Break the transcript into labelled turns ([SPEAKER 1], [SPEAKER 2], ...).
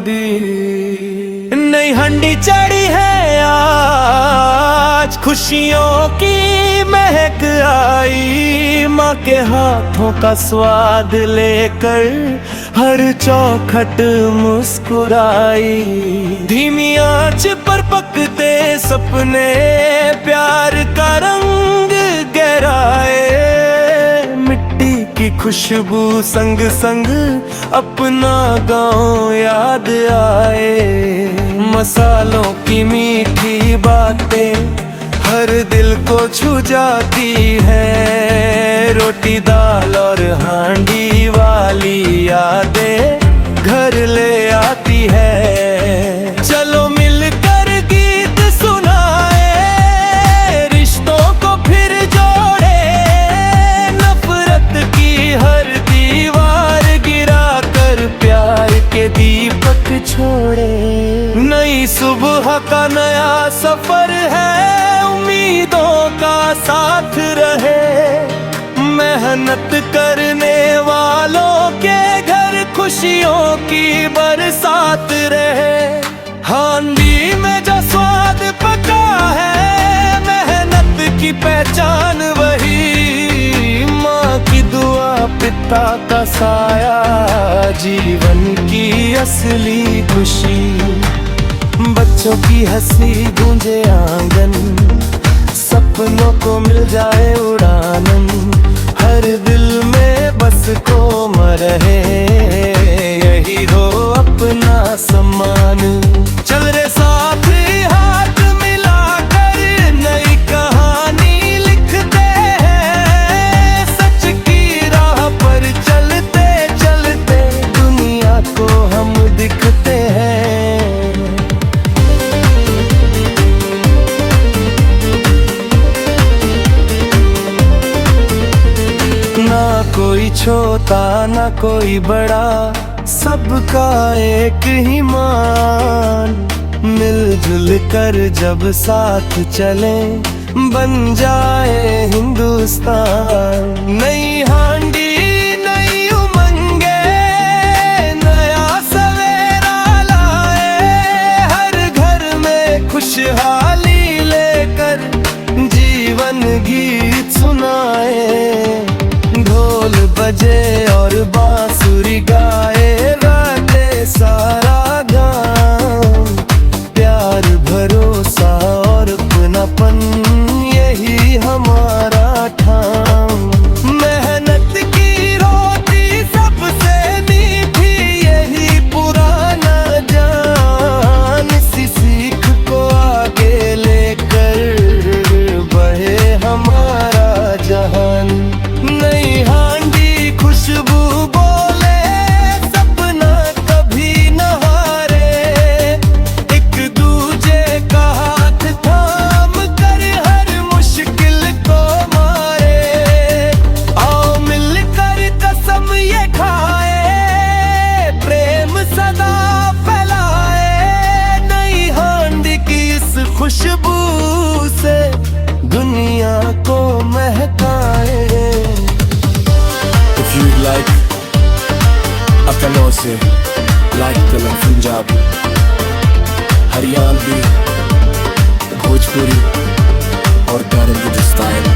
[SPEAKER 1] दी। नई हंडी चढ़ी है आज, खुशियों की महक आई, माँ के हाथों का स्वाद लेकर हर चौखट मुस्कुराई। धीमी आंच पर पकते सपने, प्यार का रंग गहराए, मिट्टी की खुशबू संग संग अपना गांव याद आए। मसालों की मीठी बातें हर दिल को छू जाती है, रोटी दाल और हांडी वाली यादें घर ले आती है। चलो मिलकर गीत सुनाए, रिश्तों को फिर जोड़े, नफरत की हर दीवार गिरा कर प्यार के दीपक छोड़े। नई सुबह का नया सफर है, उम्मीदों का साथ रहे, मेहनत करने वालों के घर खुशियों की बरसात रहे। हांडी में जो स्वाद पका है, मेहनत की पहचान वही, माँ की दुआ पिता का साया, जीवन की असली खुशी। बच्चों की हंसी गूंजे आंगन, सपनों को मिल जाए उड़ान, हर दिल में बस कोम रहे, यही हो अपना सम्मान। चल रे साथी हाथ मिलाकर नई कहानी लिखते हैं, सच की राह पर चलते चलते दुनिया को हम दिखते हैं। ना कोई छोटा ना कोई बड़ा, सबका एक ही मान, मिलजुल कर जब साथ चले बन जाए हिंदुस्तान। नई हांडी नई उमंगे, नया सवेरा लाए, हर घर में खुशहाली लेकर जीवन गीत सुनाए। ढोल बजे और बांसुरी गाए, गाते सारा गाँव, प्यार भरोसा और अपनापन यही हमारा ठाम। मेहनत की रोटी सबसे मीठी, यही पुराना जान, इसी सीख को आगे लेकर बढ़े हमारा जहान। नई हांडी खुशबू बोले, सपना कभी न हारे, एक दूजे का हाथ थाम कर हर मुश्किल को मारे। आओ मिलकर कसम ये खाए, प्रेम सदा फैलाए, नई हांडी की इस खुशबू से दुनिया को महकाए।
[SPEAKER 2] If you'd like Akanose, like Kalam Punjabi, Haryanvi, Bhojpuri और Darendra style,